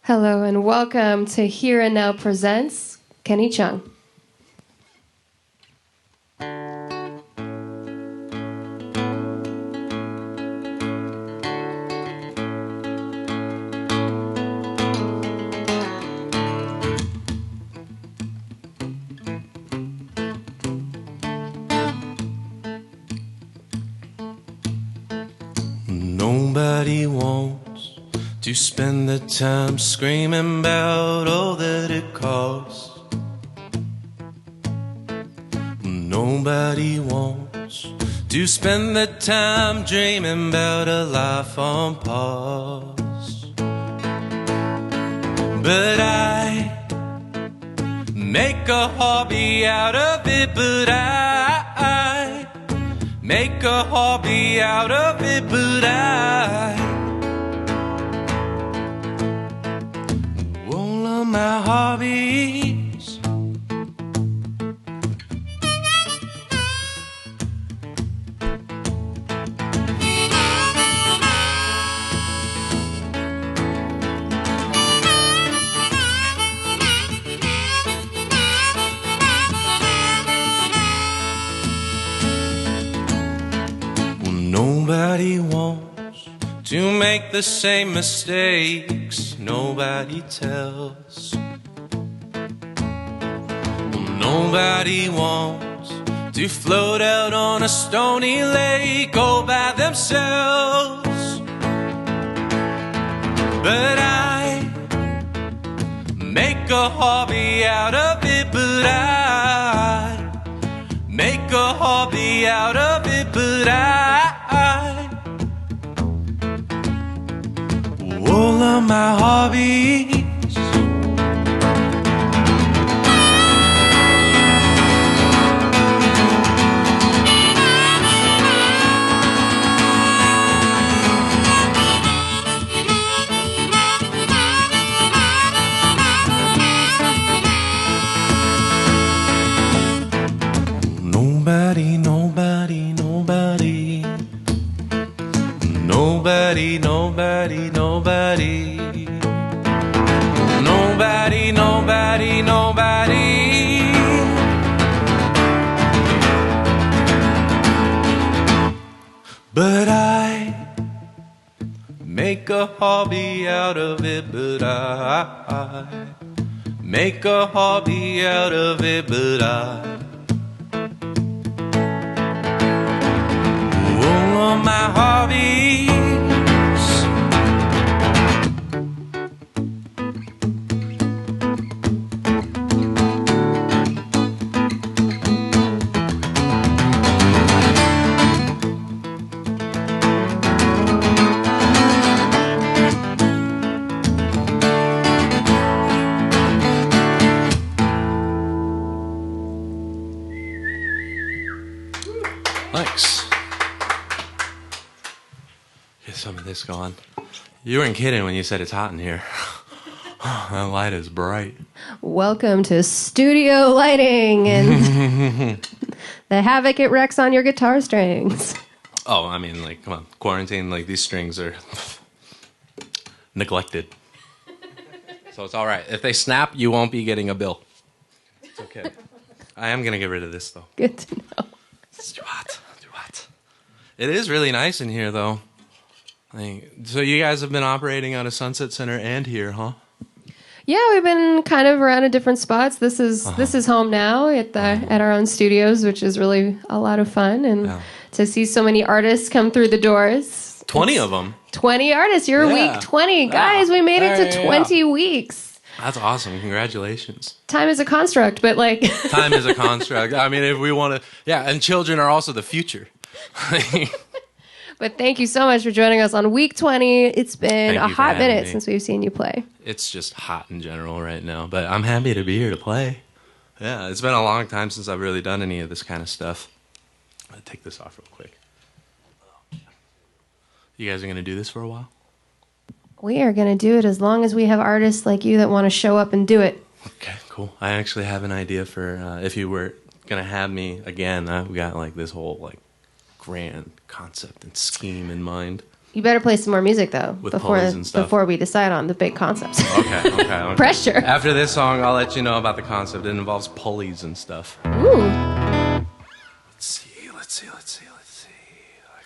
Hello and welcome to Here and Now Presents Kenny Chung. Nobody wants to spend the time screaming about all that it costs. Nobody wants to spend the time dreaming about a life on pause. But I make a hobby out of it, but I make a hobby out of it, but all of my hobbies. Nobody wants to make the same mistakes nobody tells. Nobody wants to float out on a stony lake all by themselves. But I make a hobby out of it, but I make a hobby out of it, but all of my hobbies. Nobody, nobody, nobody. Nobody, nobody, nobody. Nobody, nobody, nobody. But I make a hobby out of it, but I make a hobby out of it, but all of my hobbies. Thanks. Get some of this going. You weren't kidding when you said it's hot in here. That light is bright. Welcome to studio lighting and the havoc it wrecks on your guitar strings. Oh, I mean, like, come on. Quarantine, like, these strings are neglected. So it's all right. If they snap, you won't be getting a bill. It's okay. I am going to get rid of this, though. Good to know. It's too hot. Too hot. It is really nice in here, though. So you guys have been operating out of Sunset Center and here, huh? Yeah, we've been kind of around at different spots. This is home now at our own studios, which is really a lot of fun. And to see so many artists come through the doors. 20 of them. 20 artists. You're week 20. Guys, we made it to 20 weeks. That's awesome. Congratulations. Time is a construct, but like... Time is a construct. I mean, if we want to... Yeah, and children are also the future. But thank you so much for joining us on week 20. It's been a hot minute since we've seen you play. It's just hot in general right now, but I'm happy to be here to play. Yeah, it's been a long time since I've really done any of this kind of stuff. I'll take this off real quick. You guys are going to do this for a while? We are going to do it as long as we have artists like you that want to show up and do it. Okay, cool. I actually have an idea for if you were going to have me again. I've got like this whole like grand concept and scheme in mind. You better play some more music though With pulleys and stuff. before we decide on the big concepts. Okay. Pressure. After this song, I'll let you know about the concept. It involves pulleys and stuff. Ooh. Let's see. Like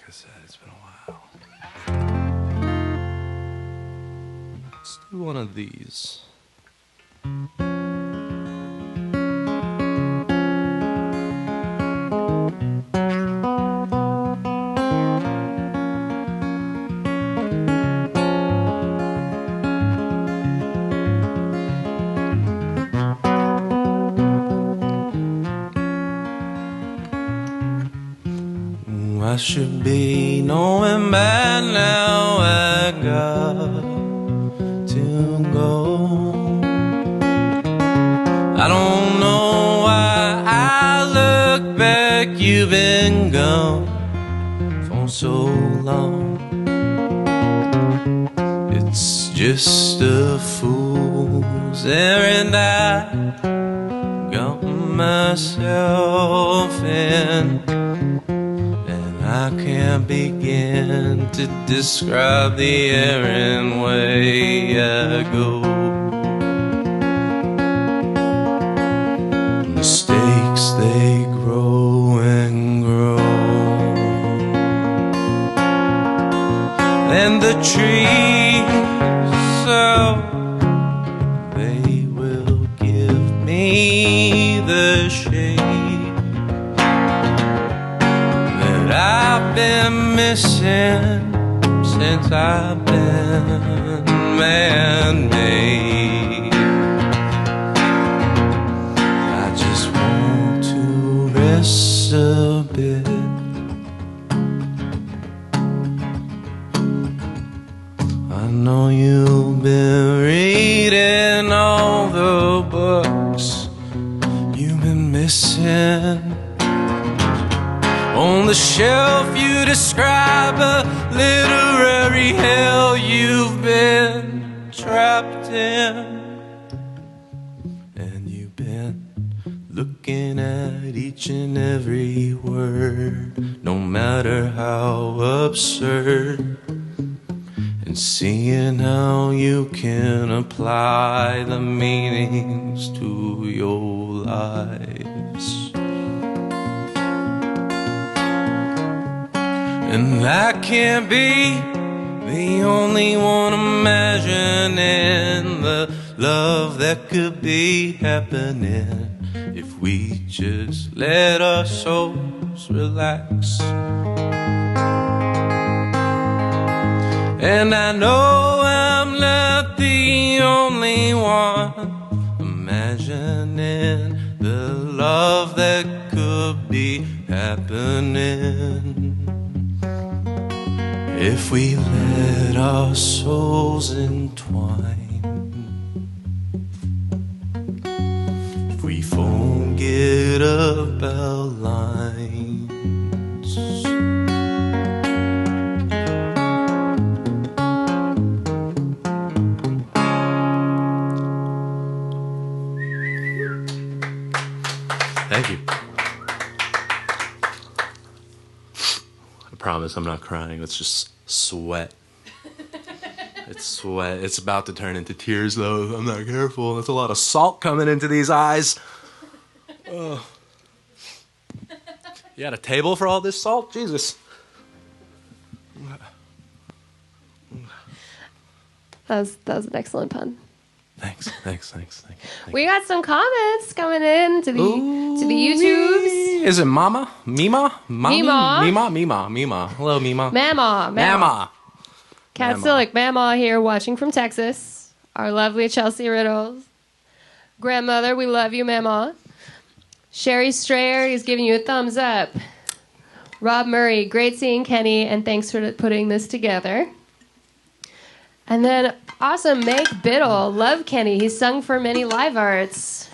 I said, it's been a while. Let's do one of these. I should be knowing by now I got to go. I don't know why I look back. You've been gone for so long. It's just a fool's errand I got myself in. I can't begin to describe the errand way I go. Mistakes, they grow and grow, and the trees, so they will give me the shade I've been missing since I've been man-made. I just want to rest a bit. I know you've been reading all the books you've been missing. On the shelf you describe a literary hell you've been trapped in. And you've been looking at each and every word, no matter how absurd, and seeing how you can apply the meanings to your lives. And I can't be the only one imagining the love that could be happening if we just let our souls relax. And I know I'm not the only one imagining the love that could be happening if we let our souls entwine, if we forget about lines. Thank you. I promise I'm not crying. It's just sweat. It's sweat. It's about to turn into tears, though, if I'm not careful. There's a lot of salt coming into these eyes. Oh. You had a table for all this salt? Jesus. That was an excellent pun. Thanks. We got some comments coming in to the YouTubes. Is it Mama? Mima? Mima. Hello, Mima. Mama. Cat Silic, Mama here, watching from Texas. Our lovely Chelsea Riddles. Grandmother, we love you, Mama. Sherry Strayer is giving you a thumbs up. Rob Murray, great seeing Kenny, and thanks for putting this together. And then, awesome, Meg Biddle. Love Kenny. He's sung for many live arts.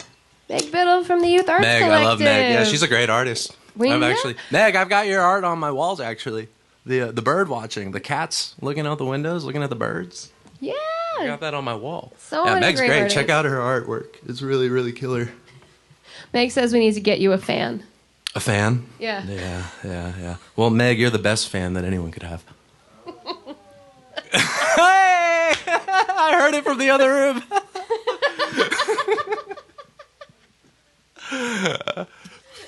Meg Biddle from the Youth Arts Collective. I love Meg. Yeah, she's a great artist. Meg, I've got your art on my walls, actually. The bird watching, the cats looking out the windows, looking at the birds. Yeah. I got that on my wall. Meg's great. Artists. Check out her artwork. It's really, really killer. Meg says we need to get you a fan. A fan? Yeah. Yeah. Well, Meg, you're the best fan that anyone could have. I heard it from the other room.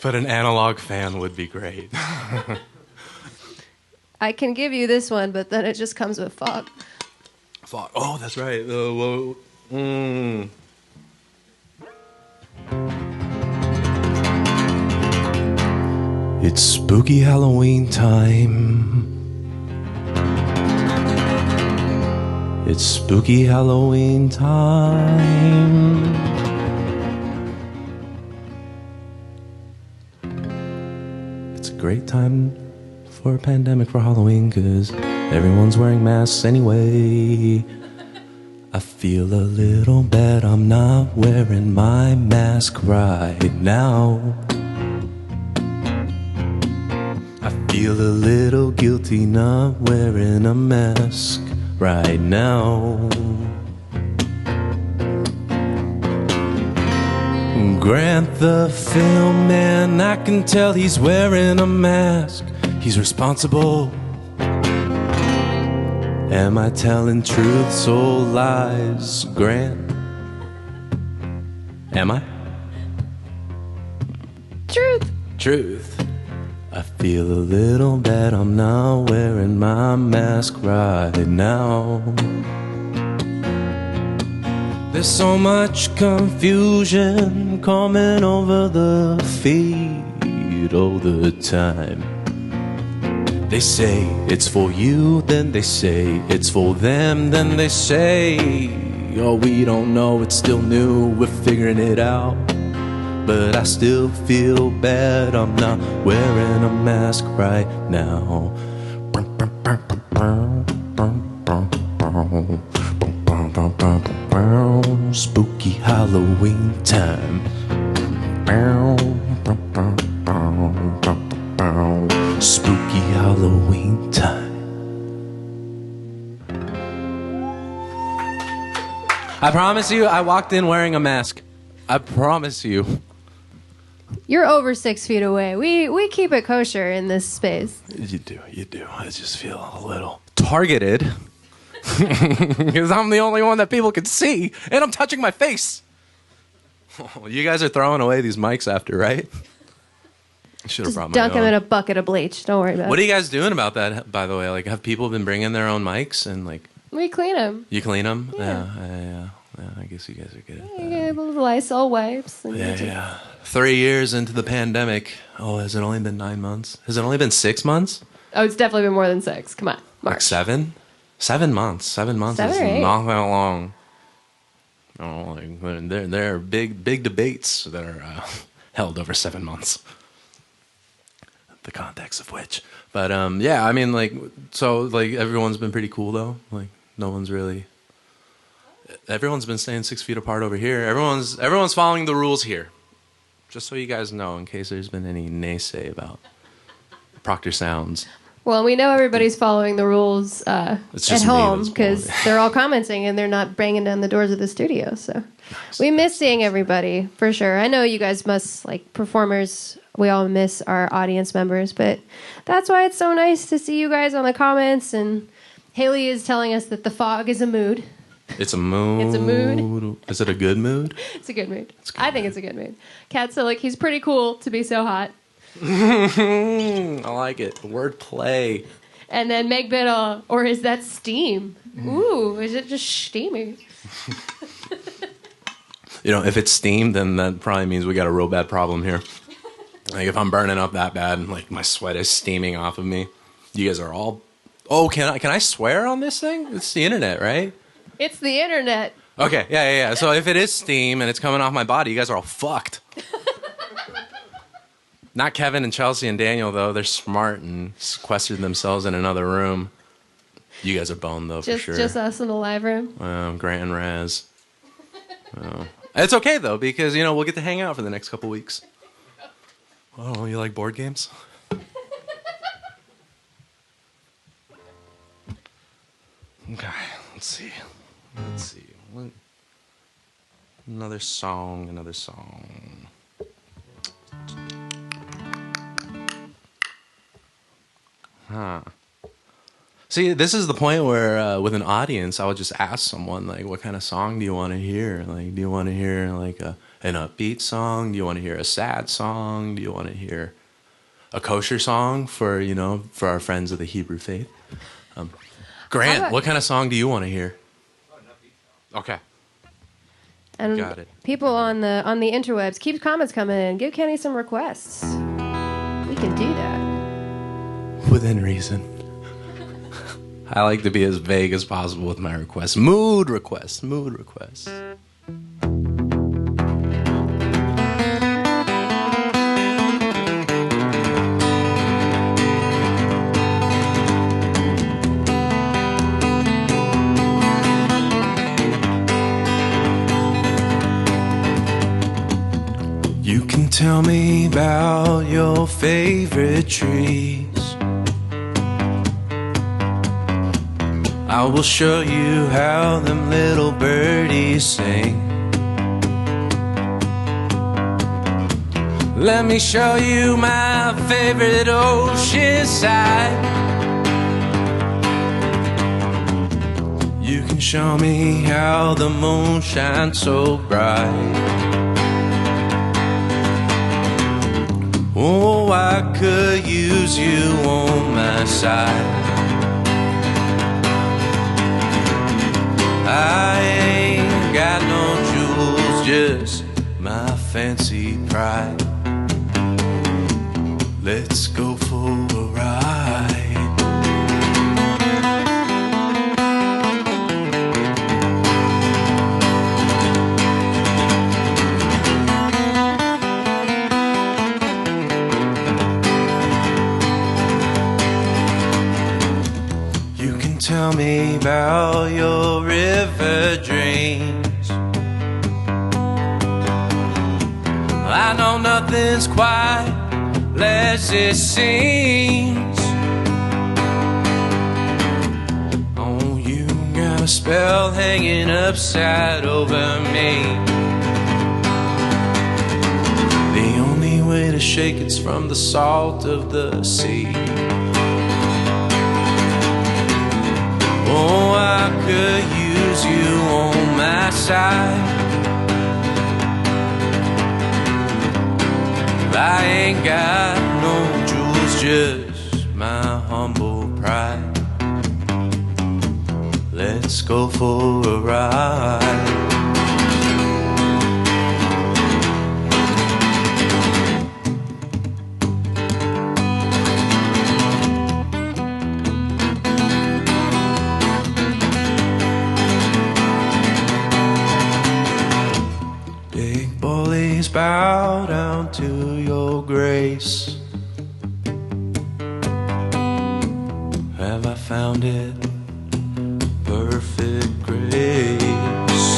But an analog fan would be great. I can give you this one, but then it just comes with fog. Fog. Oh, that's right. Whoa. It's spooky Halloween time. It's spooky Halloween time. It's a great time for a pandemic for Halloween because everyone's wearing masks anyway. I feel a little bad I'm not wearing my mask right now. I feel a little guilty not wearing a mask right now. Grant the film man, I can tell he's wearing a mask. He's responsible. Am I telling truths or lies, Grant? Am I? Truth. Truth. I feel a little bad I'm not wearing my mask right now. There's so much confusion coming over the feed all the time. They say it's for you, then they say it's for them, then they say, oh, we don't know, it's still new, we're figuring it out. But I still feel bad I'm not wearing a mask right now. Spooky Halloween time. Spooky Halloween time. I promise you, I walked in wearing a mask. I promise you. You're over 6 feet away. We keep it kosher in this space. You do. I just feel a little targeted. Because I'm the only one that people can see. And I'm touching my face. Oh, you guys are throwing away these mics after, right? I should have brought my dunk own. them in a bucket of bleach. Don't worry about it. What are you guys doing about that, by the way? Like, have people been bringing their own mics and like... We clean them. You clean them? Yeah. I guess you guys are good at that. You get little Lysol wipes. And Yeah. 3 years into the pandemic. Oh, has it only been 9 months? Has it only been 6 months? Oh, it's definitely been more than 6. Come on. March. Like 7? 7 months. 7 months 7 is or 8. not that long. Oh, like, there are big debates that are held over 7 months. The context of which. But yeah, I mean, like, so like everyone's been pretty cool though. Like no one's really. Everyone's been staying 6 feet apart over here. Everyone's following the rules here. Just so you guys know, in case there's been any naysay about Proctor Sounds. Well, we know everybody's following the rules at home because they're all commenting and they're not banging down the doors of the studio. So we miss seeing everybody for sure. I know you guys must, like performers, we all miss our audience members, but that's why it's so nice to see you guys on the comments. And Haley is telling us that the fog is a mood. It's a mood. It's a mood. Is it a good mood? It's a good mood. I think it's a good mood. Kat said, like, he's pretty cool to be so hot. I like it. Wordplay. And then Meg Biddle, or is that steam? Ooh, is it just steamy? You know, if it's steam, then that probably means we got a real bad problem here. Like, if I'm burning up that bad and, like, my sweat is steaming off of me, you guys are all... Oh, can I swear on this thing? It's the internet, right? It's the internet. Okay, yeah. So if it is steam and it's coming off my body, you guys are all fucked. Not Kevin and Chelsea and Daniel, though. They're smart and sequestered themselves in another room. You guys are boned, though, for sure. Just us in the live room. Grant and Raz. It's okay, though, because, you know, we'll get to hang out for the next couple weeks. Oh, you like board games? Okay, let's see. Another song. Huh. See, this is the point where with an audience, I would just ask someone, like, what kind of song do you want to hear? Like, do you want to hear, like, an upbeat song? Do you want to hear a sad song? Do you want to hear a kosher song for, for our friends of the Hebrew faith? Grant, what kind of song do you want to hear? Okay. And got it. People on the interwebs, keep comments coming in. Give Kenny some requests. We can do that. Within reason. I like to be as vague as possible with my requests. Mood requests. You can tell me about your favorite trees. I will show you how them little birdies sing. Let me show you my favorite ocean side. You can show me how the moon shines so bright. Oh, I could use you on my side. I ain't got no jewels, just my fancy pride. Let's go for a ride. You can tell me about your river dreams. I know nothing's quite as it seems. Oh, you got a spell hanging upside over me. The only way to shake it's from the salt of the sea. Oh, I could use you on my side. I ain't got no jewels, just my humble pride. Let's go for a ride. Bow down to your grace. Have I found it? Perfect grace.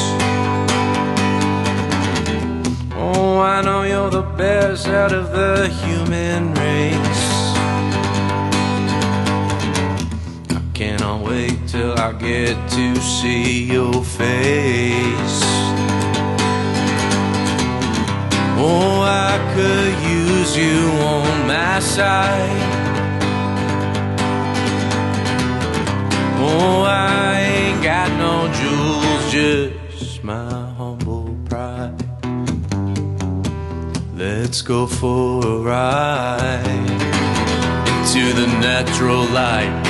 Oh, I know you're the best out of the human race. I cannot wait till I get to see your face. Oh, I could use you on my side. Oh, I ain't got no jewels, just my humble pride. Let's go for a ride into the natural light.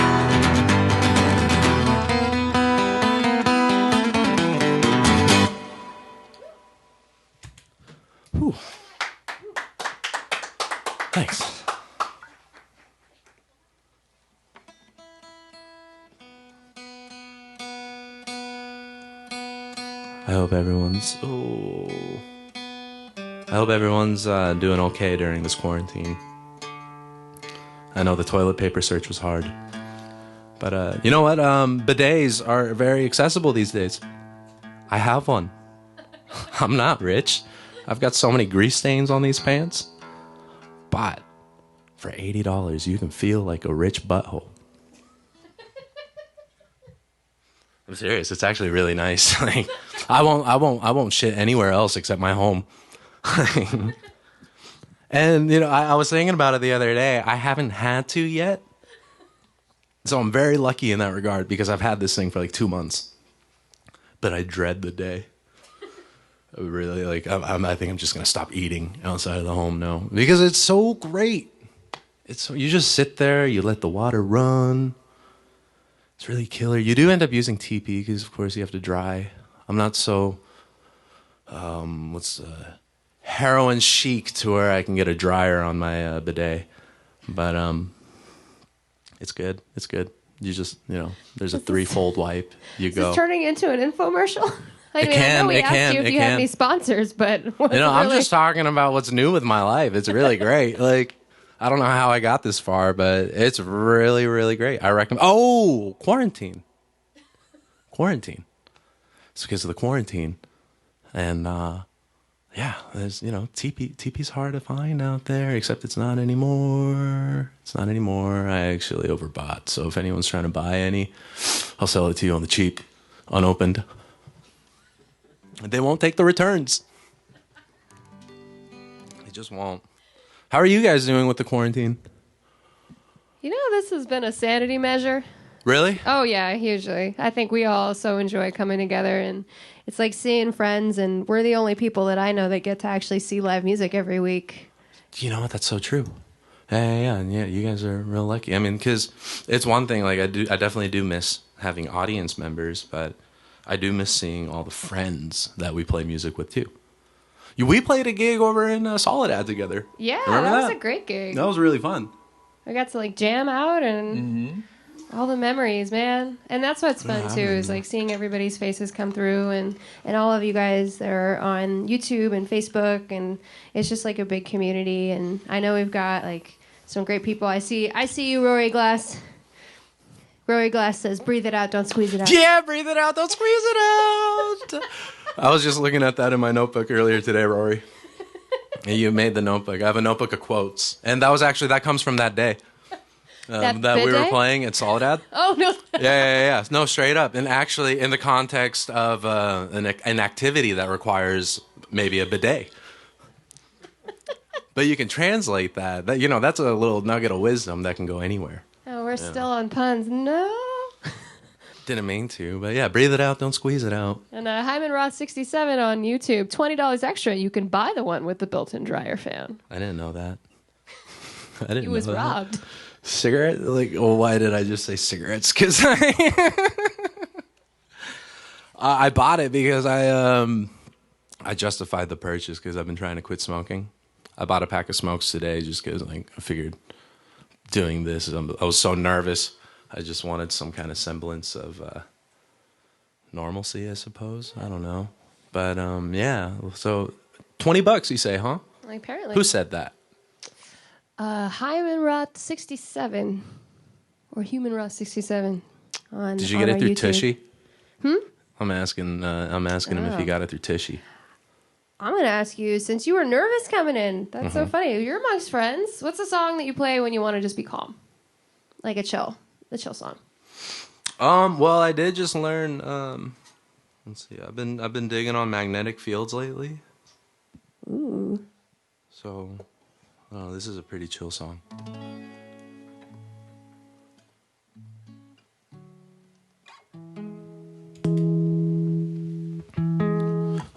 Whew. Thanks. I hope everyone's doing okay during this quarantine. I know the toilet paper search was hard, but you know what? Bidets are very accessible these days. I have one. I'm not rich. I've got so many grease stains on these pants. But for $80, you can feel like a rich butthole. I'm serious. It's actually really nice. Like, I won't shit anywhere else except my home. And I was thinking about it the other day. I haven't had to yet, So I'm very lucky in that regard because I've had this thing for like 2 months. But I dread the day. Really, like, I think I'm just going to stop eating outside of the home now. Because it's so great. You just sit there, you let the water run. It's really killer. You do end up using TP because, of course, you have to dry. I'm not so, heroin chic to where I can get a dryer on my bidet. But it's good. It's good. You just, there's a 3-fold wipe. You go. Is this turning into an infomercial? I know we asked you if you had any sponsors, but... I'm just talking about what's new with my life. It's really great. Like, I don't know how I got this far, but it's really, really great. I recommend... Oh, quarantine. It's because of the quarantine. And, there's, TP's hard to find out there, except it's not anymore. I actually overbought. So if anyone's trying to buy any, I'll sell it to you on the cheap, unopened. They won't take the returns. They just won't. How are you guys doing with the quarantine? This has been a sanity measure. Really? Oh, yeah, hugely. I think we all so enjoy coming together, and it's like seeing friends, and we're the only people that I know that get to actually see live music every week. You know what? That's so true. Yeah, you guys are real lucky. I mean, because it's one thing, like, I definitely do miss having audience members, but I do miss seeing all the friends that we play music with, too. We played a gig over in Soledad together. Yeah, Remember that was a great gig. That was really fun. We got to, like, jam out and all the memories, man. And that's what's fun, too, is, like, seeing everybody's faces come through and all of you guys that are on YouTube and Facebook. And it's just, like, a big community. And I know we've got, like, some great people. I see you, Rory Glass. Rory Glass says, breathe it out, don't squeeze it out. Yeah, breathe it out, don't squeeze it out. I was just looking at that in my notebook earlier today, Rory. You made the notebook. I have a notebook of quotes. And that comes from that day that we were playing at Soledad. Oh, no. Yeah. No, straight up. And actually, in the context of an activity that requires maybe a bidet. But you can translate that. That's a little nugget of wisdom that can go anywhere. Oh, we're still on puns. No. Didn't mean to, but yeah, breathe it out, don't squeeze it out. And Hyman Roth 67 on YouTube, $20 extra. You can buy the one with the built-in dryer fan. I didn't know that. I didn't know that. He was robbed. Cigarette? Why did I just say cigarettes? Because I bought it because I justified the purchase because I've been trying to quit smoking. I bought a pack of smokes today just because I figured doing this, I was so nervous. I just wanted some kind of semblance of normalcy, I suppose. I don't know. But, yeah. So, $20 you say, huh? Apparently. Who said that? Hyman Roth 67. Or Human Roth 67. Did you get it through YouTube. Tushy? Hmm? I'm asking him if he got it through Tushy. I'm going to ask you, since you were nervous coming in, that's so funny. You're amongst friends. What's a song that you play when you want to just be calm? Like the chill song. Well, I did just learn, let's see, I've been digging on magnetic fields lately. Ooh. So, this is a pretty chill song.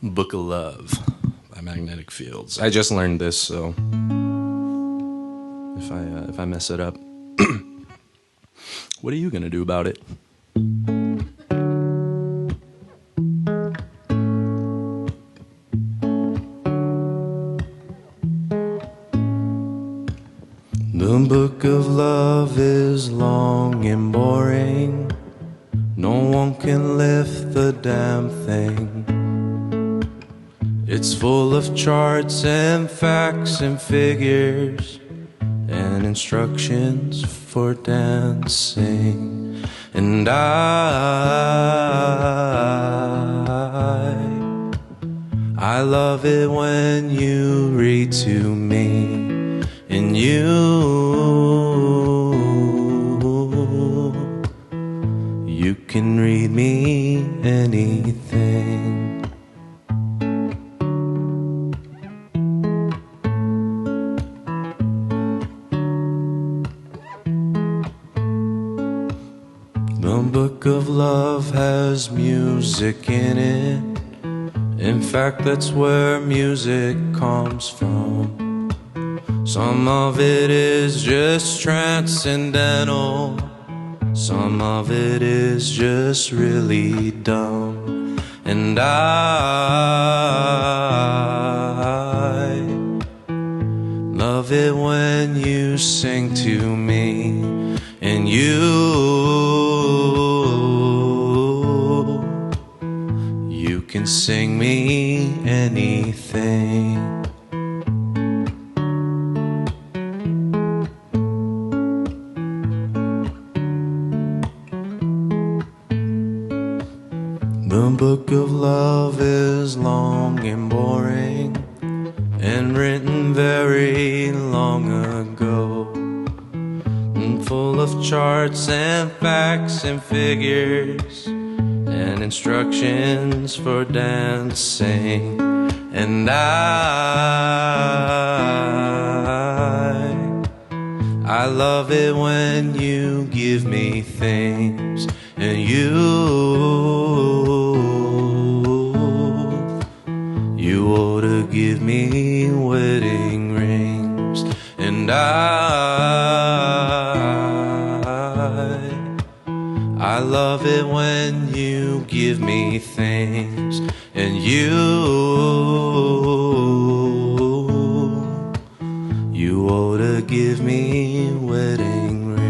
Book of Love by Magnetic Fields. I just learned this, so if I mess it up, what are you gonna do about it? The book of love is long and boring. No one can lift the damn thing. It's full of charts and facts and figures and instructions for dancing. And I love it when you read to me, and you can read me anything. love has music in it. In fact, that's where music comes from. Some of it is just transcendental. Some of it is just really dumb. And I love it when you sing to me. And you can sing me anything. The book of love is long and boring, and written very long ago, and full of charts and facts and figures and instructions for dancing. And I love it when you give me things. And you ought to give me wedding rings. And I love it when you give me things. And you ought to give me wedding rings.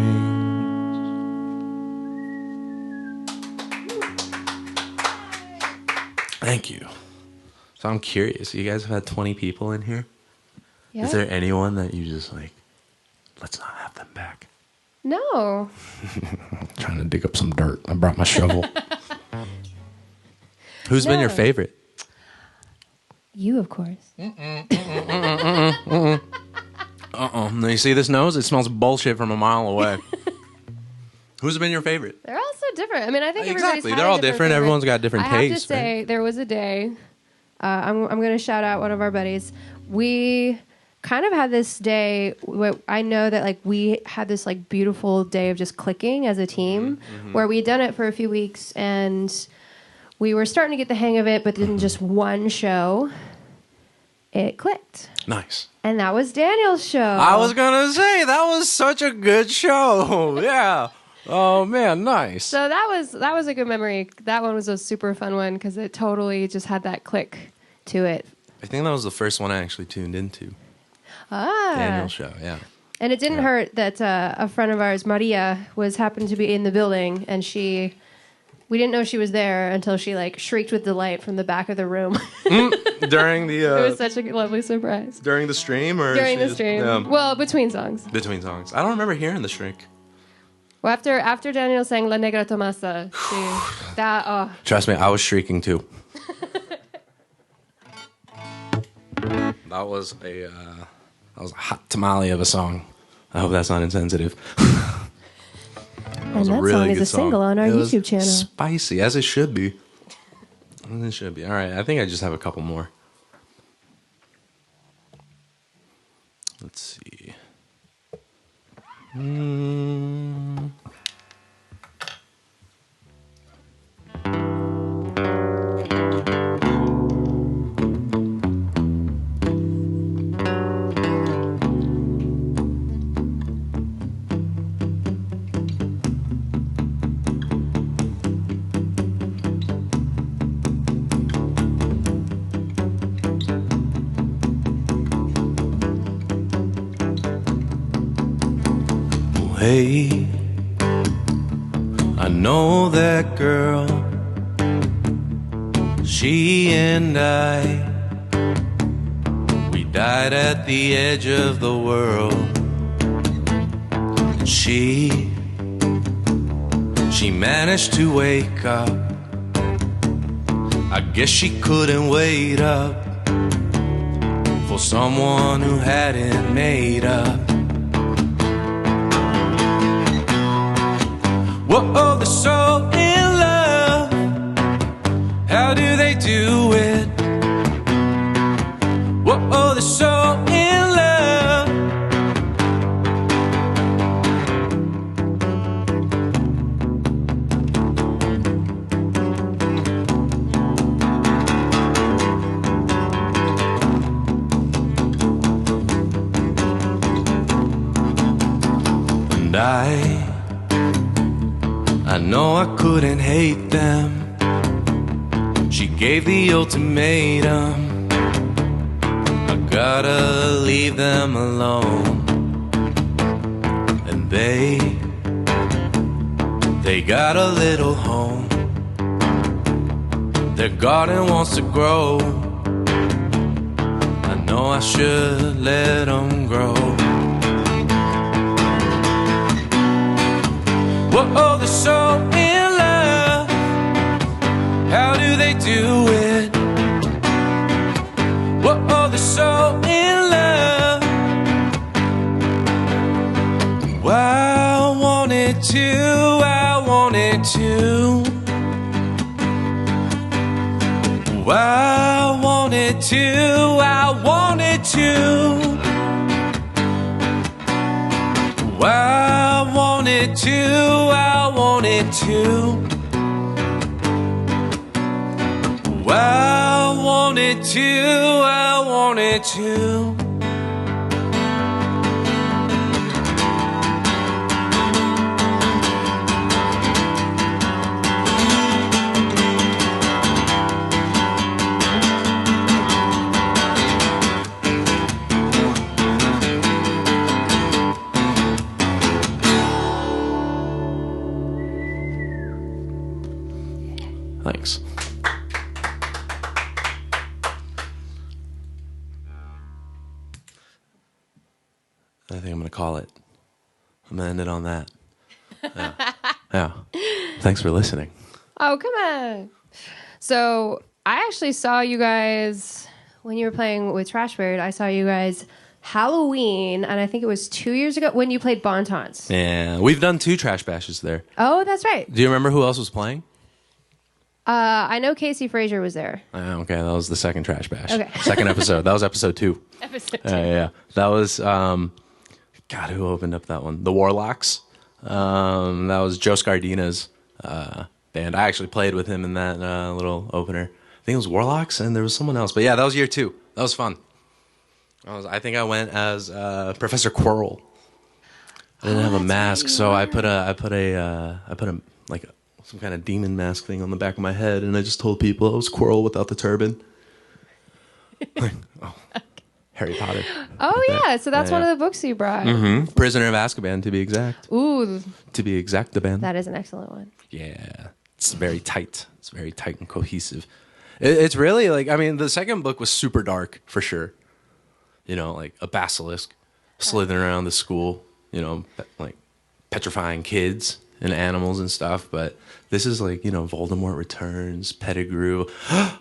Thank you. So I'm curious, you guys have had 20 people in here? Yeah. Is there anyone that you just like, let's not have them back? No. I'm trying to dig up some dirt. I brought my shovel. Who's been your favorite? You, of course. Now you see this nose? It smells bullshit from a mile away. Who's been your favorite? They're all so different. I mean, I think Exactly. everybody's They're all different. favorite. Everyone's got different tastes. I have to say, there was a day. I'm going to shout out one of our buddies. We kind of had this day. I know that like we had this like beautiful day of just clicking as a team, where we had done it for a few weeks and we were starting to get the hang of it. But then just one show, it clicked. Nice. And that was Daniel's show. I was going to say, that was such a good show. Yeah. Oh, man, nice. So that was a good memory. That one was a super fun one because it totally just had that click to it. I think that was the first one I actually tuned into. Ah. Daniel's show, yeah. And it didn't hurt that a friend of ours, Maria, happened to be in the building, and we didn't know she was there until she like shrieked with delight from the back of the room. During the it was such a lovely surprise. During the stream, or during the stream? Well, between songs. Between songs. I don't remember hearing the shriek. Well, after Daniel sang La Negra Tomasa, Trust me, I was shrieking too. That was a hot tamale of a song. I hope that's not insensitive. And that really song is a single on our YouTube channel. Spicy, as it should be. As it should be. All right, I think I just have a couple more. Let's see. Hey, I know that girl. She and I, we died at the edge of the world. And she managed to wake up. I guess she couldn't wait up for someone who hadn't made up. Whoa, they're so in love. How do they do it? Whoa, they're so in love. I know I couldn't hate them. She gave the ultimatum. I gotta leave them alone. And they got a little home. Their garden wants to grow. I know I should let them grow. Whoa, they're so in love. How do they do it? Whoa, they're so in love. I wanted to, I wanted to. I wanted to, I wanted to. I wanted to, I wanted to. I wanted to, I wanted to. Thanks. I think I'm going to call it. I'm going to end it on that. Yeah. Thanks for listening. Oh, come on. So I actually saw you guys when you were playing with Trashbird. I saw you guys Halloween, and I think it was 2 years ago when you played Bontons. Yeah, we've done 2 trash bashes there. Oh, that's right. Do you remember who else was playing? I know Casey Frazier was there. Okay, that was the second trash bash. Okay. Second episode. That was episode 2. Episode 2. Yeah. That was, God, who opened up that one? The Warlocks. That was Joe Scardina's band. I actually played with him in that little opener. I think it was Warlocks, and there was someone else. But yeah, that was year 2. That was fun. I think I went as Professor Quirrell. I didn't have a mask, so I put a like some kind of demon mask thing on the back of my head, and I just told people I was Quirrell without the turban. Harry Potter. Oh, yeah. So that's one of the books you brought. Mm-hmm. Prisoner of Azkaban, to be exact. Ooh. To be exact, the band. That is an excellent one. Yeah. It's very tight. It's very tight and cohesive. It's really like, I mean, the second book was super dark, for sure. You know, like a basilisk slithering around the school, you know, like petrifying kids and animals and stuff. But this is like, you know, Voldemort returns, Pettigrew.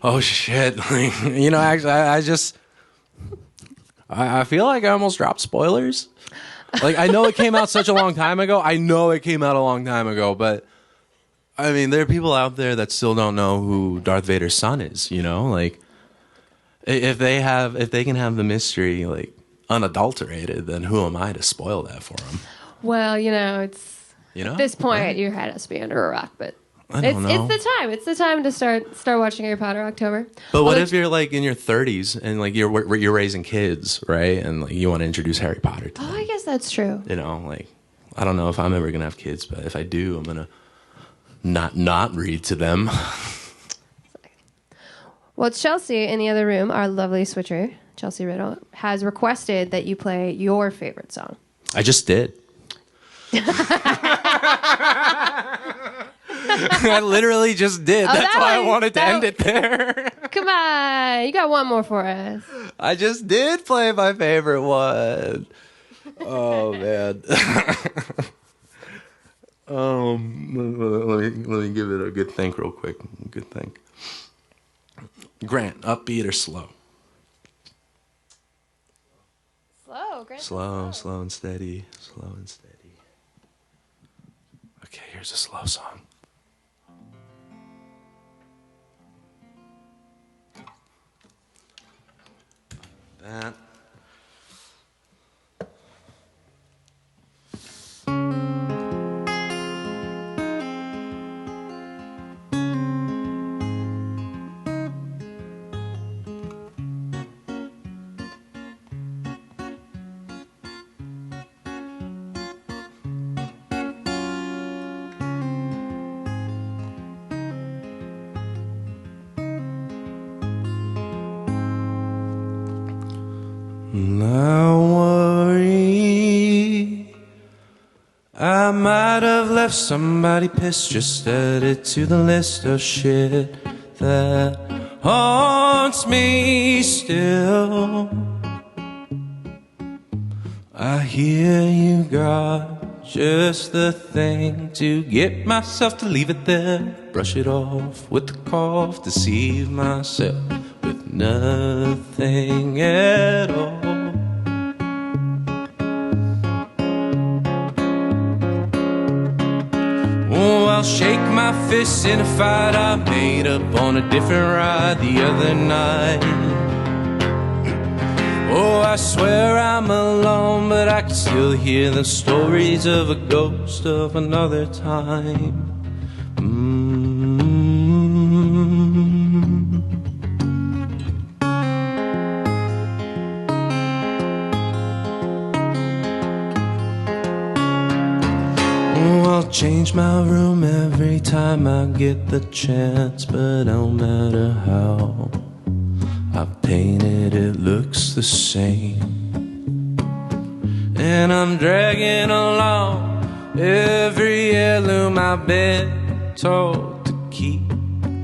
Oh, shit. Like, you know, actually, I feel like I almost dropped spoilers. Like, I know it came out such a long time ago. But I mean, there are people out there that still don't know who Darth Vader's son is, you know? Like, if they can have the mystery, like, unadulterated, then who am I to spoil that for them? Well, you know, it's, at this point, right? You had us to be under a rock, but it's the time. It's the time to start watching Harry Potter, October. But what if you're like in your 30s and like you're raising kids, right? And like you want to introduce Harry Potter to them. I guess that's true. You know, like I don't know if I'm ever gonna have kids, but if I do, I'm gonna not read to them. Well, Chelsea in the other room, our lovely switcher, Chelsea Riddle, has requested that you play your favorite song. I just did. I literally just did. That's why I wanted to end it there. Come on. You got one more for us. I just did play my favorite one. Oh, man. Let me give it a good think real quick. Good think. Grant, upbeat or slow? Slow, Grant. Slow and steady. Slow and steady. Okay, here's a slow song. That. might have left somebody pissed. Just added to the list of shit that haunts me still. I hear you got just the thing to get myself to leave it there. Brush it off with the cough, deceive myself with nothing at all. Oh, I'll shake my fist in a fight I made up on a different ride the other night. Oh, I swear I'm alone, but I can still hear the stories of a ghost of another time. Oh, I'll change my room every time I get the chance, but no matter how I paint it, it looks the same. And I'm dragging along every heirloom I've been told to keep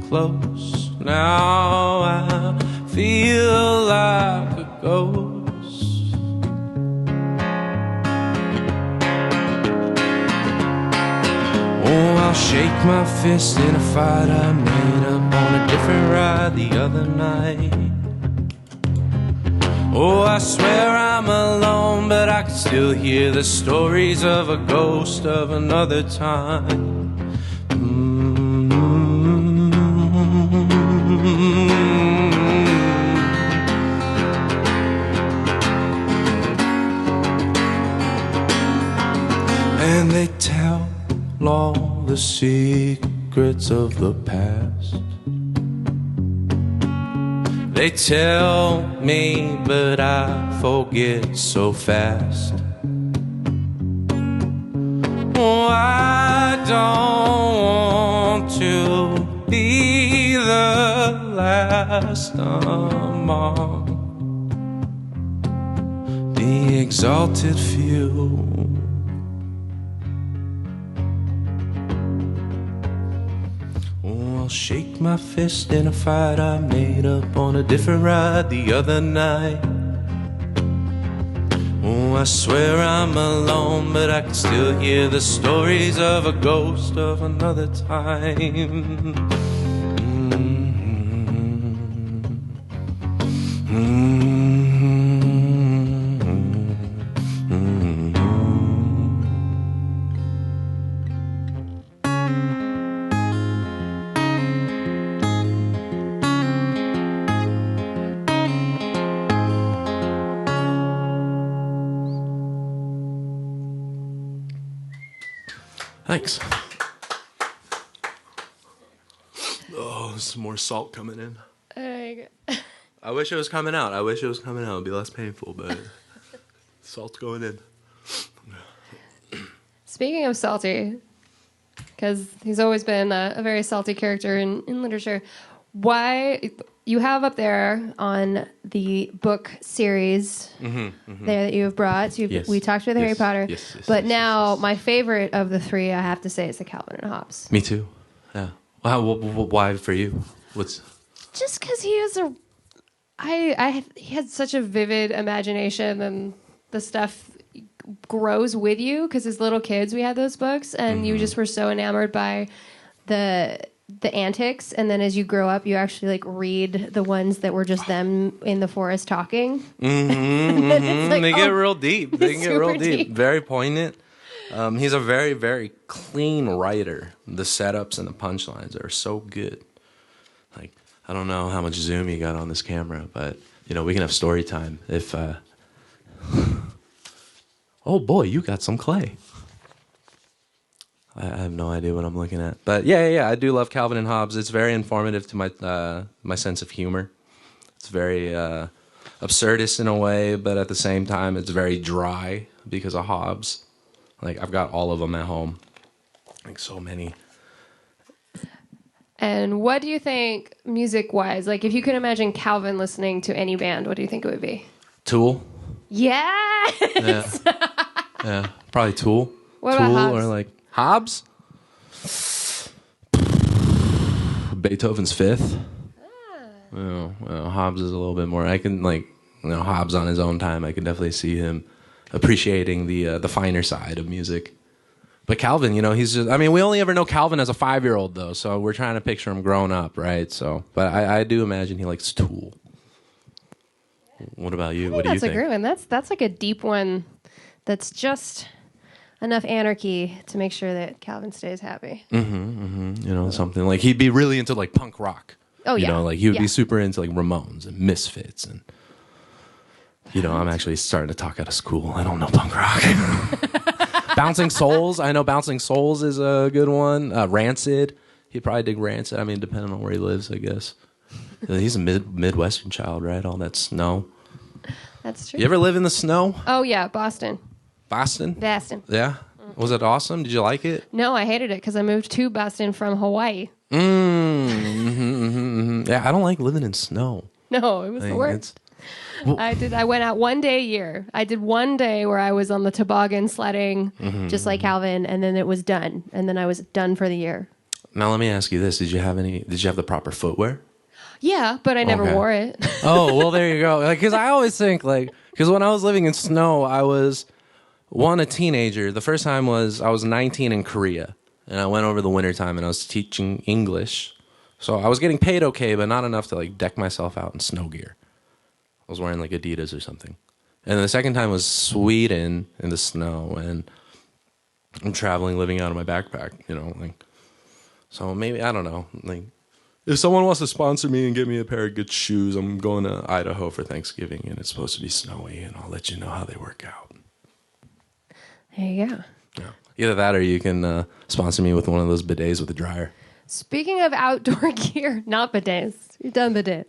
close. Now I feel like a ghost. Oh, I'll shake my fist in a fight I made up on a different ride the other night. Oh, I swear I'm alone, but I can still hear the stories of a ghost of another time. And they tell all the secrets of the past. They tell me, but I forget so fast. Oh, I don't want to be the last among the exalted few. Shake my fist in a fight I made up on a different ride the other night. Oh, I swear I'm alone, but I can still hear the stories of a ghost of another time. Thanks. Oh, there's some more salt coming in. I wish it was coming out. It'd be less painful, but salt's going in. Speaking of salty, because he's always been a very salty character in literature, why you have up there on the book series there that you have brought. So we talked about the Harry Potter, but now my favorite of the three, I have to say, is the Calvin and Hobbes. Me too. Yeah. Wow. Why for you? What's just because he was he had such a vivid imagination, and the stuff grows with you because as little kids we had those books, and you just were so enamored by the antics, and then as you grow up you actually like read the ones that were just them in the forest talking. Like, they get real deep. They can get real deep. Very poignant. He's a very, very clean writer. The setups and the punchlines are so good. Like, I don't know how much zoom you got on this camera, but we can have story time if oh boy, you got some clay. I have no idea what I'm looking at. But yeah, I do love Calvin and Hobbes. It's very informative to my sense of humor. It's very absurdist in a way, but at the same time, it's very dry because of Hobbes. Like, I've got all of them at home. Like, so many. And what do you think, music-wise? Like, if you could imagine Calvin listening to any band, what do you think it would be? Tool. Yes! Yeah, probably Tool. What Tool about Hobbes? or like Hobbs? Beethoven's Fifth. Well, Hobbs is a little bit more. I can Hobbs on his own time. I can definitely see him appreciating the finer side of music. But Calvin, he's just. I mean, we only ever know Calvin as a 5-year-old though, so we're trying to picture him grown up, right? So, but I do imagine he likes Tool. What about you? What do you think? That's a great one. That's like a deep one. That's just enough anarchy to make sure that Calvin stays happy. Something like he'd be really into like punk rock. Oh yeah. Like he would be super into like Ramones and Misfits and. I'm actually starting to talk out of school. I don't know punk rock. Bouncing Souls. I know Bouncing Souls is a good one. Rancid. He'd probably dig Rancid. I mean, depending on where he lives, I guess. He's a Midwestern child, right? All that snow. That's true. You ever live in the snow? Oh, yeah. Boston. Boston? Boston. Yeah? Was it awesome? Did you like it? No, I hated it because I moved to Boston from Hawaii. Yeah, I don't like living in snow. No, it was the worst. I went out one day a year. I did one day where I was on the toboggan sledding, just like Calvin, and then it was done. And then I was done for the year. Now let me ask you this: Did you have the proper footwear? Yeah, but I never wore it. Oh, well, there you go. Because I always think because when I was living in snow, I was a teenager. The first time I was 19 in Korea, and I went over the wintertime and I was teaching English. So I was getting paid okay, but not enough to deck myself out in snow gear. I was wearing Adidas or something. And the second time was Sweden in the snow, and I'm traveling, living out of my backpack, So maybe, I don't know, if someone wants to sponsor me and give me a pair of good shoes, I'm going to Idaho for Thanksgiving, and it's supposed to be snowy, and I'll let you know how they work out. There you go. Yeah. Either that or you can sponsor me with one of those bidets with a dryer. Speaking of outdoor gear, not bidets. You've done bidets.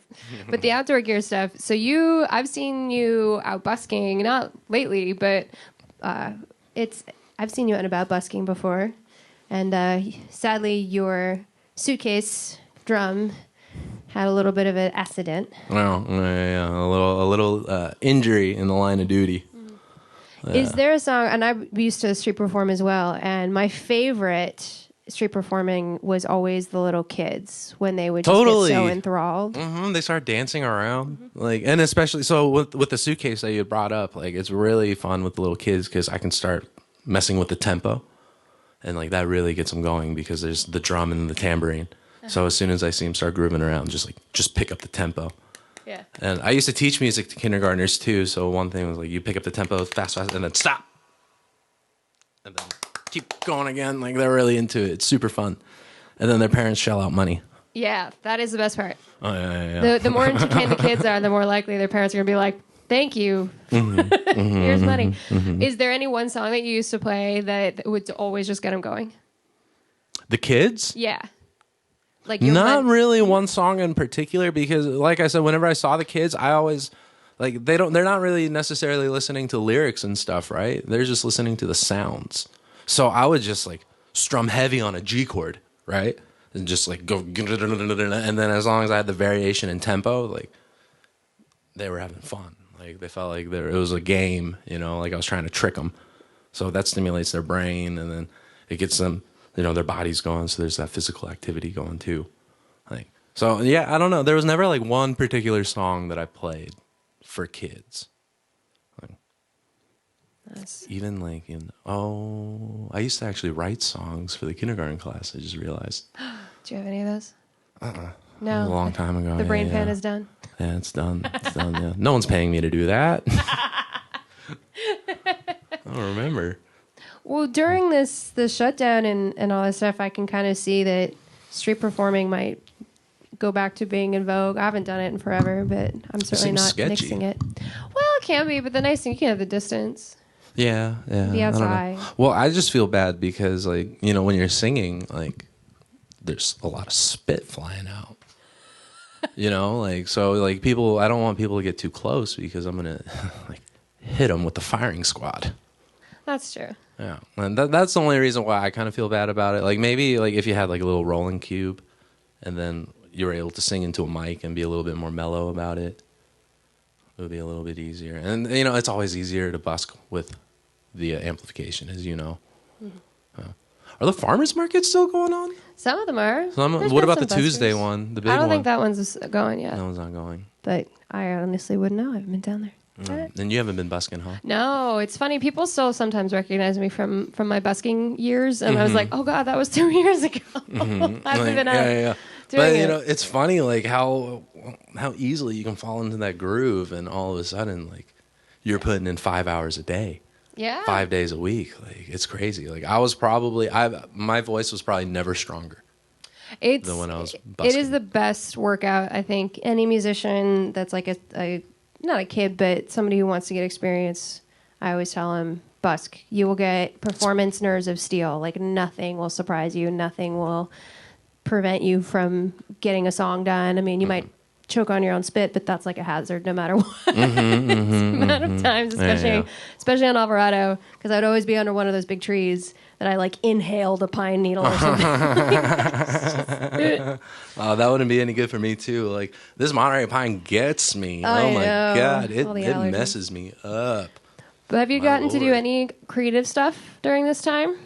But the outdoor gear stuff. So I've seen you out busking, not lately, but I've seen you out and about busking before. And sadly, your suitcase drum had a little bit of an accident. Oh, yeah, a little injury in the line of duty. Is there a song, and I used to street perform as well, and my favorite street performing was always the little kids when they would just get so enthralled. They start dancing around, and especially so with the suitcase that you brought up, it's really fun with the little kids because I can start messing with the tempo, and that really gets them going because there's the drum and the tambourine. So as soon as I see them start grooving around, just pick up the tempo. Yeah. And I used to teach music to kindergartners too. So one thing was you pick up the tempo fast, and then stop, and then keep going again. They're really into it. It's super fun. And then their parents shell out money. Yeah, that is the best part. Oh, yeah. The more into the kids are, the more likely their parents are going to be like, thank you. Here's money. Is there any one song that you used to play that would always just get them going? The kids? Yeah. Not really one song in particular because, like I said, whenever I saw the kids, I always... they're not really necessarily listening to lyrics and stuff, right? They're just listening to the sounds. So I would just strum heavy on a G chord, right? And just go, and then as long as I had the variation in tempo, they were having fun. They felt it was a game, I was trying to trick them. So that stimulates their brain, and then it gets them, their bodies going. So there's that physical activity going too. So yeah, I don't know. There was never one particular song that I played for kids. Nice. Even I used to actually write songs for the kindergarten class. I just realized. Do you have any of those? A No. long time ago. The brain pan is done. Yeah, it's done. It's done. Yeah, no one's paying me to do that. I don't remember. Well, during the shutdown and all that stuff, I can kind of see that street performing might go back to being in vogue. I haven't done it in forever, but I'm certainly not mixing it. Well, it can be, but the nice thing, you can have the distance. Yeah. Be outside. Well, I just feel bad because, when you're singing, there's a lot of spit flying out. So people, I don't want people to get too close because I'm gonna hit them with the firing squad. That's true. Yeah, and that's the only reason why I kind of feel bad about it. Maybe if you had a little rolling cube, and then you were able to sing into a mic and be a little bit more mellow about it, it would be a little bit easier. And it's always easier to busk with the amplification, as you know. Mm-hmm. Are the farmers markets still going on? Some of them are. What about the Tuesday one? The big one? I don't think that one's going yet. That one's not going. But I honestly wouldn't know. I haven't been down there. And you haven't been busking, huh? No, it's funny. People still sometimes recognize me from my busking years, and I was like, "Oh God, that was 2 years ago." I haven't been out. But you know, it's funny, like how easily you can fall into that groove, and all of a sudden, like you're putting in 5 hours a day, 5 days a week. Like it's crazy. Like my voice was probably never stronger than when I was busking. It is the best workout, I think. Any musician that's like a not a kid, but somebody who wants to get experience, I always tell them, busk. You will get performance nerves of steel. Like nothing will surprise you. Nothing will prevent you from getting a song done. I mean, you might choke on your own spit, but that's like a hazard no matter what. Amount of times, especially on Alvarado, because I'd always be under one of those big trees that I like inhaled a pine needle or something. Oh, that wouldn't be any good for me too. Like this Monterey pine gets me. Oh my God, it messes me up. But have you gotten to do any creative stuff during this time?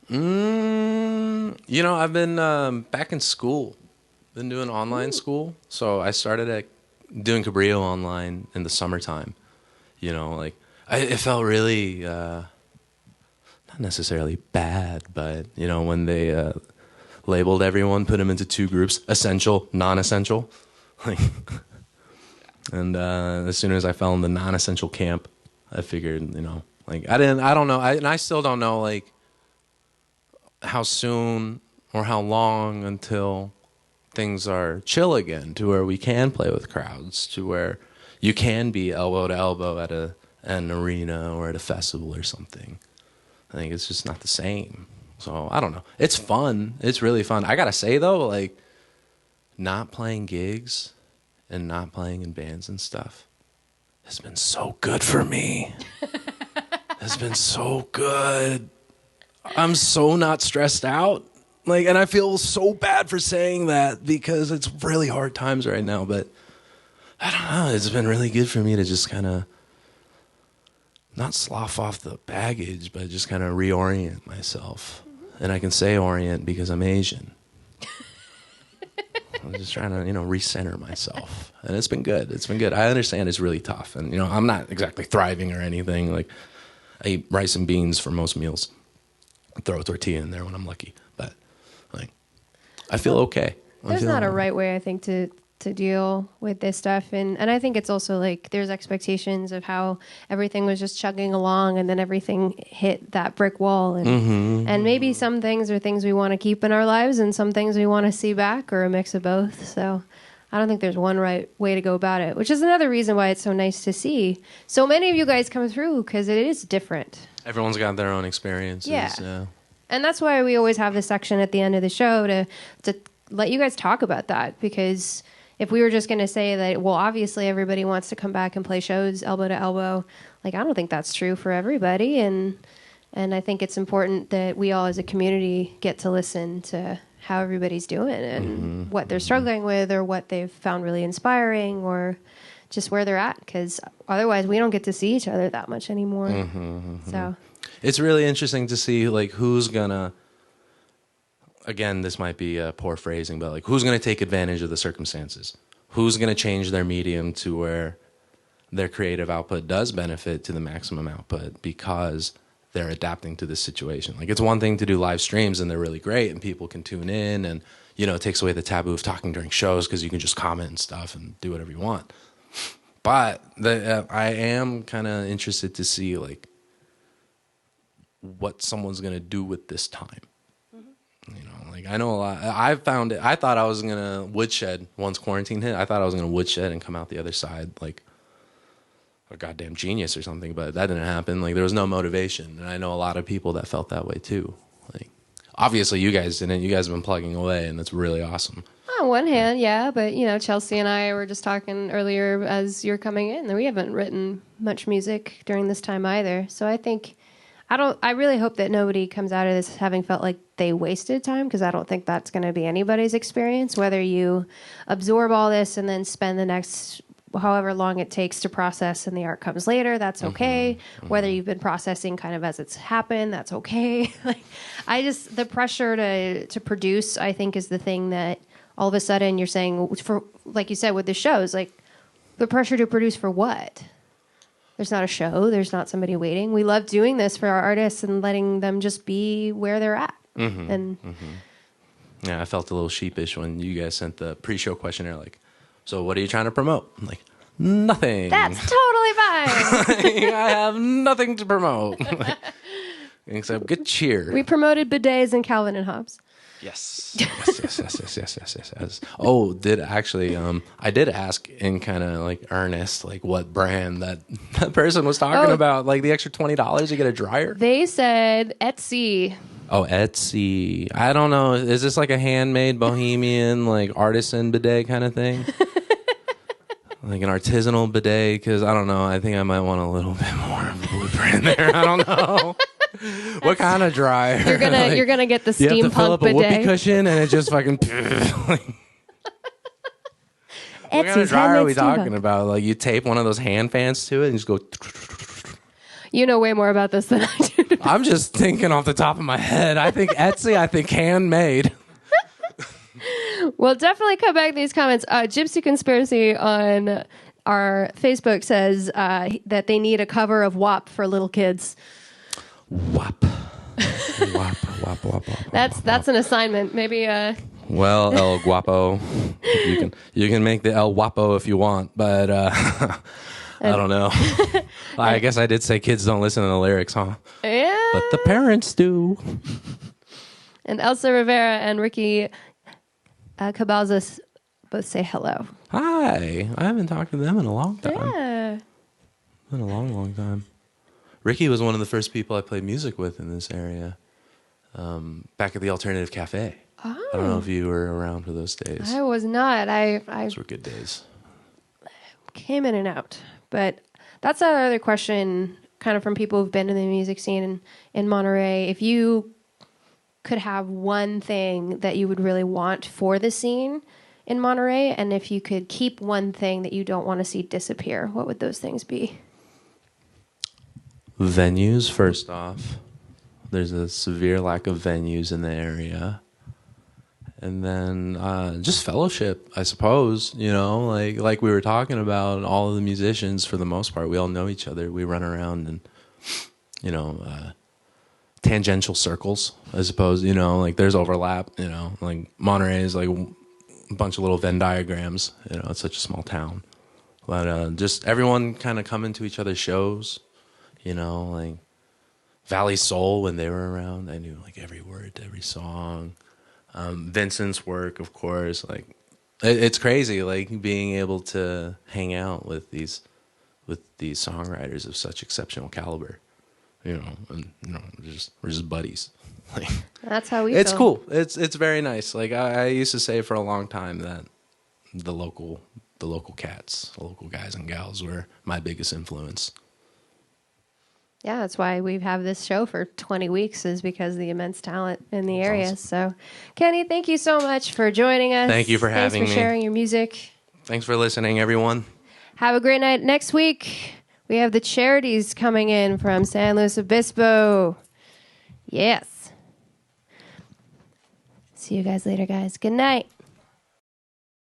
You know, I've been back in school. Been doing online school. So I started doing Cabrillo online in the summertime. You know, like it felt really not necessarily bad, but you know, when they labeled everyone, put them into 2 groups: essential, non-essential. Like, and as soon as I fell in the non-essential camp, I figured, you know, like I don't know, and I still don't know like how soon or how long until things are chill again, to where we can play with crowds, to where you can be elbow to elbow at an arena or at a festival or something. I think it's just not the same. So I don't know. It's fun. It's really fun. I gotta say though, like not playing gigs and not playing in bands and stuff has been so good for me. It's been so good. I'm so not stressed out. Like, and I feel so bad for saying that because it's really hard times right now, but I don't know. It's been really good for me to just kind of not slough off the baggage, but just kind of reorient myself. And I can say orient because I'm Asian. I'm just trying to, you know, recenter myself. And it's been good. It's been good. I understand it's really tough. And, you know, I'm not exactly thriving or anything. Like, I eat rice and beans for most meals. I throw a tortilla in there when I'm lucky. But, like, I feel okay. There's not a right way, I think, to deal with this stuff. And I think it's also like there's expectations of how everything was just chugging along and then everything hit that brick wall. And and maybe some things are things we want to keep in our lives and some things we want to see back, or a mix of both. So I don't think there's one right way to go about it, which is another reason why it's so nice to see so many of you guys come through, because it is different. Everyone's got their own experiences. Yeah. And that's why we always have this section at the end of the show to let you guys talk about that, because if we were just going to say that, well, obviously everybody wants to come back and play shows elbow to elbow, like I don't think that's true for everybody. And I think it's important that we all as a community get to listen to how everybody's doing and what they're struggling with, or what they've found really inspiring, or just where they're at, because otherwise we don't get to see each other that much anymore. So it's really interesting to see like who's gonna, again, this might be poor phrasing, but like who's gonna take advantage of the circumstances? Who's gonna change their medium to where their creative output does benefit to the maximum output because they're adapting to this situation? Like, it's one thing to do live streams and they're really great and people can tune in, and you know, it takes away the taboo of talking during shows because you can just comment and stuff and do whatever you want. But I am kind of interested to see like what someone's gonna do with this time. You know, like I know a lot. I found it. I thought I was gonna woodshed once quarantine hit. I thought I was gonna woodshed and come out the other side like a goddamn genius or something, but that didn't happen. Like, there was no motivation, and I know a lot of people that felt that way too. Like, obviously you guys didn't. You guys have been plugging away, and that's really awesome. On one hand, yeah, but you know, Chelsea and I were just talking earlier as you're coming in, and we haven't written much music during this time either. So I think I really hope that nobody comes out of this having felt like they wasted time, because I don't think that's going to be anybody's experience, whether you absorb all this and then spend the next however long it takes to process and the art comes later, that's okay. Whether you've been processing kind of as it's happened, that's okay. Like, the pressure to produce, I think, is the thing that all of a sudden you're saying, for, like you said, with the shows, like, the pressure to produce for what? There's not a show. There's not somebody waiting. We love doing this for our artists and letting them just be where they're at. Yeah, I felt a little sheepish when you guys sent the pre-show questionnaire, like, so what are you trying to promote? I'm like, nothing. That's totally fine. I have nothing to promote. Except good cheer. We promoted bidets and Calvin and Hobbes. Yes. Yes. Oh, I did ask in kind of like earnest, like what brand that person was talking about, like the extra $20 to get a dryer. They said Etsy. Oh, Etsy. I don't know. Is this like a handmade bohemian, like artisan bidet kind of thing? Like an artisanal bidet? Because I don't know. I think I might want a little bit more of a blueprint there. I don't know. What kind of dryer? You're gonna get the you have to fill steampunk up a whoopee bidet. cushion and it just fucking. What kind of dryer are we talking about? Like you tape one of those hand fans to it and just go. You know way more about this than I do. I'm just thinking off the top of my head. I think Etsy. I think handmade. Well, definitely come back to these comments. Gypsy Conspiracy on our Facebook says that they need a cover of WAP for little kids. WAP. That's an assignment. Maybe. Well, El Guapo, you can make the El Guapo if you want, but I don't know. I guess I did say kids don't listen to the lyrics, huh? Yeah. But the parents do. And Elsa Rivera and Ricky Cabazas both say hello. Hi. I haven't talked to them in a long time. Yeah. Been a long time. Ricky was one of the first people I played music with in this area, back at the Alternative Cafe. Oh. I don't know if you were around for those days. I was not. Those were good days. Came in and out. But that's another question kind of from people who've been in the music scene in Monterey. If you could have one thing that you would really want for the scene in Monterey, and if you could keep one thing that you don't want to see disappear, what would those things be? Venues, first off. There's a severe lack of venues in the area. And then just fellowship, I suppose, you know, like we were talking about, all of the musicians, for the most part, we all know each other. We run around and, you know, tangential circles, I suppose, you know, like there's overlap, you know, like Monterey is like a bunch of little Venn diagrams, you know, it's such a small town. But just everyone kind of coming to each other's shows, you know, like Valley Soul, when they were around, I knew like every word to every song. Vincent's work, of course, like it's crazy, like being able to hang out with these songwriters of such exceptional caliber, you know, and you know, we're just buddies. Like, that's how we it's feel. cool. It's very nice. Like I used to say for a long time that the local cats, the local guys and gals were my biggest influence. Yeah, that's why we have this show for 20 weeks, is because of the immense talent in the area. Awesome. So, Kenny, thank you so much for joining us. Thank you for having me. Thanks for sharing your music. Thanks for listening, everyone. Have a great night. Next week, we have the Charities coming in from San Luis Obispo. Yes. See you guys later, guys. Good night.